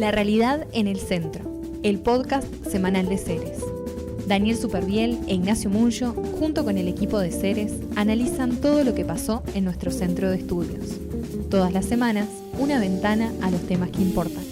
La realidad en el centro, el podcast semanal de Ceres. Daniel Superviel e Ignacio Munyo, junto con el equipo de Ceres, analizan todo lo que pasó en nuestro centro de estudios. Todas las semanas, una ventana a los temas que importan.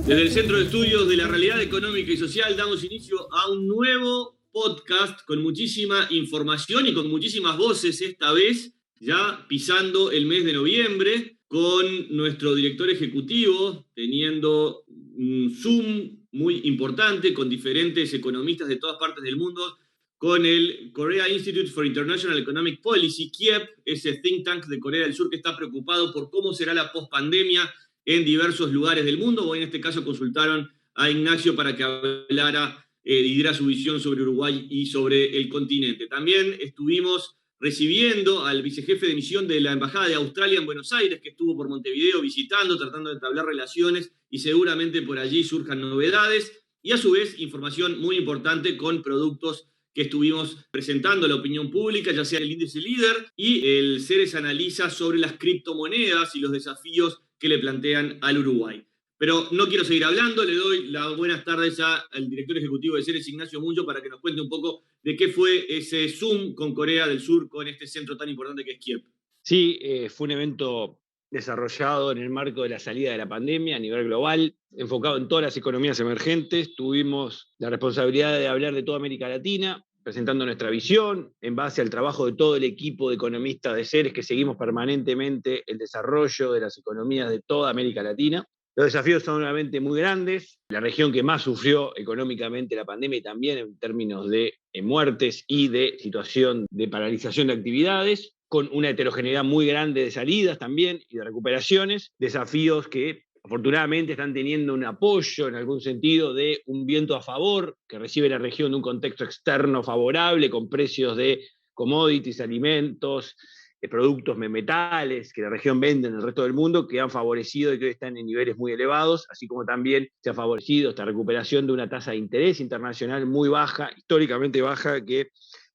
Desde el Centro de Estudios de la Realidad Económica y Social damos inicio a un nuevo podcast con muchísima información y con muchísimas voces, esta vez ya pisando el mes de noviembre, con nuestro director ejecutivo teniendo un Zoom muy importante con diferentes economistas de todas partes del mundo, con el Korea Institute for International Economic Policy, KIEP, ese think tank de Corea del Sur que está preocupado por cómo será la pospandemia en diversos lugares del mundo. Hoy en este caso consultaron a Ignacio para que hablara y diera su visión sobre Uruguay y sobre el continente. También estuvimos recibiendo al vicejefe de misión de la Embajada de Australia en Buenos Aires, que estuvo por Montevideo visitando, tratando de entablar relaciones, y seguramente por allí surjan novedades, y a su vez información muy importante con productos que estuvimos presentando a la opinión pública, ya sea el índice líder y el Ceres Analiza sobre las criptomonedas y los desafíos que le plantean al Uruguay. Pero no quiero seguir hablando, le doy las buenas tardes al director ejecutivo de Ceres, Ignacio Munyo, para que nos cuente un poco de qué fue ese Zoom con Corea del Sur, con este centro tan importante que es KIEP. Sí, fue un evento desarrollado en el marco de la salida de la pandemia a nivel global, enfocado en todas las economías emergentes. Tuvimos la responsabilidad de hablar de toda América Latina, presentando nuestra visión en base al trabajo de todo el equipo de economistas de Ceres, que seguimos permanentemente el desarrollo de las economías de toda América Latina. Los desafíos son obviamente muy grandes. La región que más sufrió económicamente la pandemia y también en términos de muertes y de situación de paralización de actividades, con una heterogeneidad muy grande de salidas también y de recuperaciones, desafíos que afortunadamente están teniendo un apoyo en algún sentido de un viento a favor que recibe la región de un contexto externo favorable con precios de commodities, alimentos, productos metales que la región vende en el resto del mundo, que han favorecido y que hoy están en niveles muy elevados, así como también se ha favorecido esta recuperación de una tasa de interés internacional muy baja, históricamente baja, que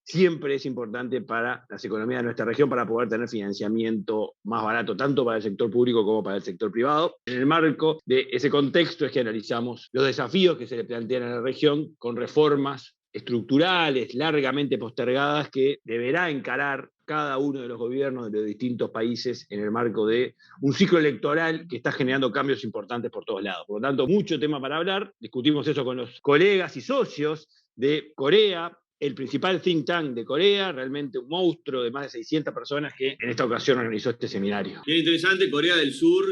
siempre es importante para las economías de nuestra región para poder tener financiamiento más barato, tanto para el sector público como para el sector privado. En el marco de ese contexto es que analizamos los desafíos que se le plantean a la región con reformas estructurales largamente postergadas que deberá encarar cada uno de los gobiernos de los distintos países en el marco de un ciclo electoral que está generando cambios importantes por todos lados. Por lo tanto, mucho tema para hablar. Discutimos eso con los colegas y socios de Corea, el principal think tank de Corea, realmente un monstruo de más de 600 personas que en esta ocasión organizó este seminario. Bien interesante, Corea del Sur,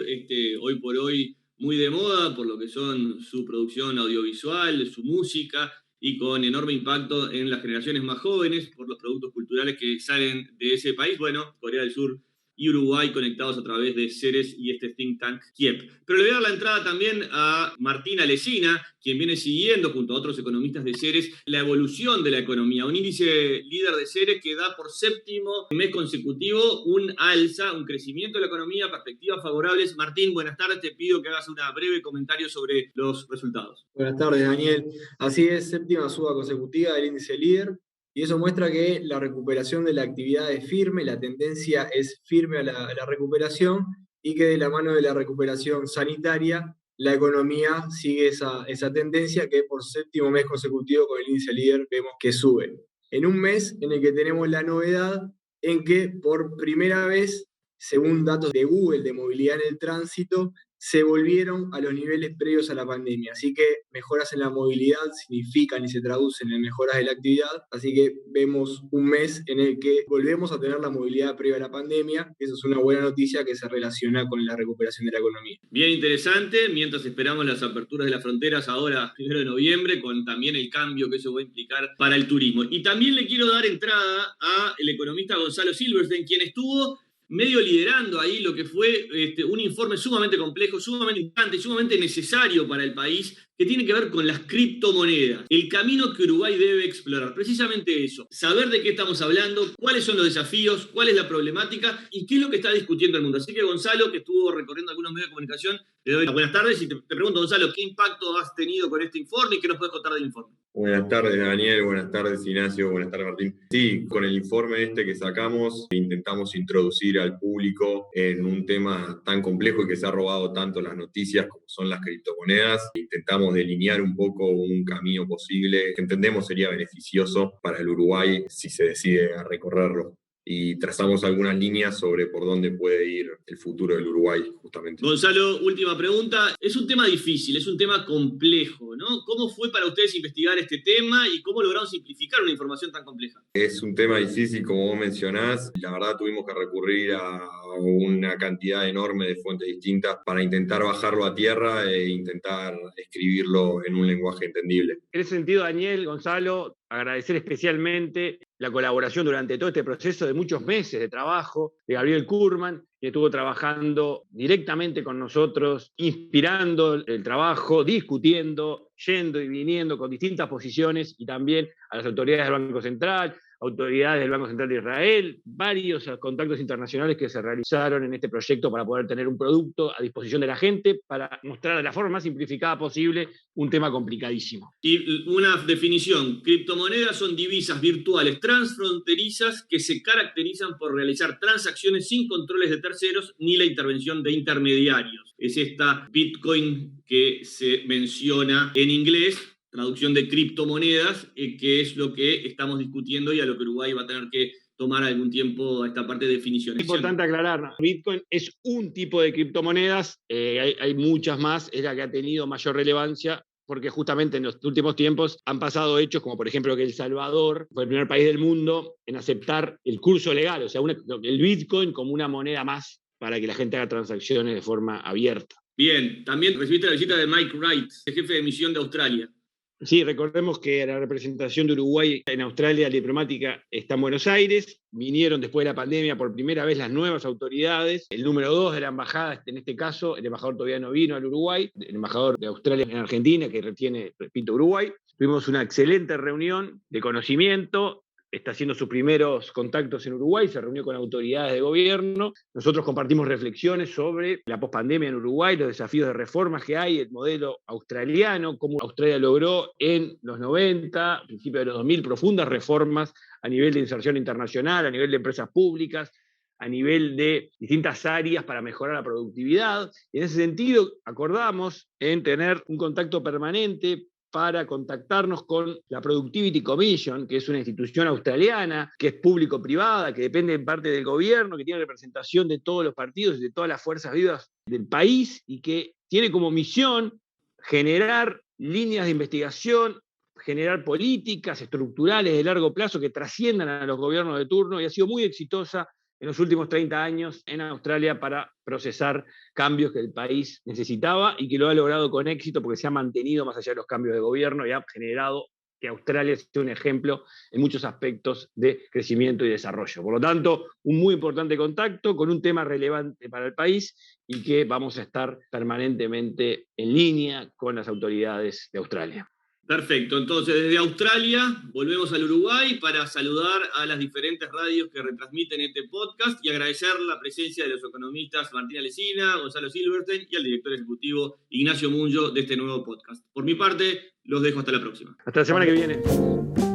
hoy por hoy muy de moda por lo que son su producción audiovisual, su música, y con enorme impacto en las generaciones más jóvenes por los productos culturales que salen de ese país. Bueno, Corea del Sur y Uruguay conectados a través de Ceres y este think tank KIEP. Pero le voy a dar la entrada también a Martín Alesina, quien viene siguiendo junto a otros economistas de Ceres la evolución de la economía. Un índice líder de Ceres que da por séptimo mes consecutivo un alza, un crecimiento de la economía, perspectivas favorables. Martín, buenas tardes, te pido que hagas un breve comentario sobre los resultados. Buenas tardes, Daniel. Así es, séptima suba consecutiva del índice líder. Y eso muestra que la recuperación de la actividad es firme, la tendencia es firme a la recuperación y que de la mano de la recuperación sanitaria, la economía sigue esa tendencia que por séptimo mes consecutivo con el índice líder vemos que sube. En un mes en el que tenemos la novedad en que por primera vez, según datos de Google de movilidad en el tránsito, se volvieron a los niveles previos a la pandemia. Así que mejoras en la movilidad significan y se traducen en mejoras de la actividad. Así que vemos un mes en el que volvemos a tener la movilidad previa a la pandemia. Eso es una buena noticia que se relaciona con la recuperación de la economía. Bien interesante, mientras esperamos las aperturas de las fronteras ahora, 1 de noviembre, con también el cambio que eso va a implicar para el turismo. Y también le quiero dar entrada al economista Gonzalo Silverstein, quien estuvo medio liderando ahí lo que fue un informe sumamente complejo, sumamente importante, sumamente necesario para el país, que tiene que ver con las criptomonedas, el camino que Uruguay debe explorar. Precisamente eso, saber de qué estamos hablando, cuáles son los desafíos, cuál es la problemática y qué es lo que está discutiendo el mundo. Así que Gonzalo, que estuvo recorriendo algunos medios de comunicación, le doy las buenas tardes y te pregunto, Gonzalo, ¿qué impacto has tenido con este informe y qué nos puedes contar del informe? Buenas tardes, Daniel. Buenas tardes, Ignacio. Buenas tardes, Martín. Sí, con el informe que sacamos, intentamos introducir al público en un tema tan complejo y que se ha robado tanto las noticias como son las criptomonedas. Intentamos delinear un poco un camino posible que entendemos sería beneficioso para el Uruguay si se decide a recorrerlo. Y trazamos algunas líneas sobre por dónde puede ir el futuro del Uruguay, justamente. Gonzalo, última pregunta. Es un tema difícil, es un tema complejo, ¿no? ¿Cómo fue para ustedes investigar este tema y cómo lograron simplificar una información tan compleja? Es un tema difícil, como vos mencionás. La verdad tuvimos que recurrir a una cantidad enorme de fuentes distintas para intentar bajarlo a tierra e intentar escribirlo en un lenguaje entendible. En ese sentido, Daniel, Gonzalo, agradecer especialmente la colaboración durante todo este proceso de muchos meses de trabajo de Gabriel Kurman, que estuvo trabajando directamente con nosotros, inspirando el trabajo, discutiendo, yendo y viniendo con distintas posiciones, y también a las autoridades del Banco Central, autoridades del Banco Central de Israel, varios contactos internacionales que se realizaron en este proyecto para poder tener un producto a disposición de la gente, para mostrar de la forma más simplificada posible un tema complicadísimo. Y una definición, criptomonedas son divisas virtuales transfronterizas que se caracterizan por realizar transacciones sin controles de terceros ni la intervención de intermediarios. Es esta Bitcoin que se menciona en inglés, traducción de criptomonedas, que es lo que estamos discutiendo y a lo que Uruguay va a tener que tomar algún tiempo a esta parte de definición. Es importante aclarar, Bitcoin es un tipo de criptomonedas, hay muchas más, es la que ha tenido mayor relevancia, porque justamente en los últimos tiempos han pasado hechos como, por ejemplo, que El Salvador fue el primer país del mundo en aceptar el curso legal, o sea, el Bitcoin como una moneda más para que la gente haga transacciones de forma abierta. Bien, también recibiste la visita de Mike Wright, el jefe de misión de Australia. Sí, recordemos que la representación de Uruguay en Australia, la diplomática, está en Buenos Aires. Vinieron después de la pandemia por primera vez las nuevas autoridades. El número 2 de la embajada, en este caso, el embajador todavía no vino al Uruguay, el embajador de Australia en Argentina, que retiene, repito, Uruguay. Tuvimos una excelente reunión de conocimiento. Está haciendo sus primeros contactos en Uruguay, se reunió con autoridades de gobierno. Nosotros compartimos reflexiones sobre la pospandemia en Uruguay, los desafíos de reformas que hay, el modelo australiano, cómo Australia logró en los 90, principios de los 2000, profundas reformas a nivel de inserción internacional, a nivel de empresas públicas, a nivel de distintas áreas para mejorar la productividad. Y en ese sentido, acordamos en tener un contacto permanente para contactarnos con la Productivity Commission, que es una institución australiana, que es público-privada, que depende en parte del gobierno, que tiene representación de todos los partidos y de todas las fuerzas vivas del país, y que tiene como misión generar líneas de investigación, generar políticas estructurales de largo plazo que trasciendan a los gobiernos de turno, y ha sido muy exitosa en los últimos 30 años en Australia para procesar cambios que el país necesitaba y que lo ha logrado con éxito porque se ha mantenido más allá de los cambios de gobierno y ha generado que Australia sea un ejemplo en muchos aspectos de crecimiento y desarrollo. Por lo tanto, un muy importante contacto con un tema relevante para el país y que vamos a estar permanentemente en línea con las autoridades de Australia. Perfecto, entonces desde Australia volvemos al Uruguay para saludar a las diferentes radios que retransmiten este podcast y agradecer la presencia de los economistas Martín Alesina, Gonzalo Silverstein y al director ejecutivo Ignacio Munjo de este nuevo podcast. Por mi parte, los dejo hasta la próxima. Hasta la semana que viene.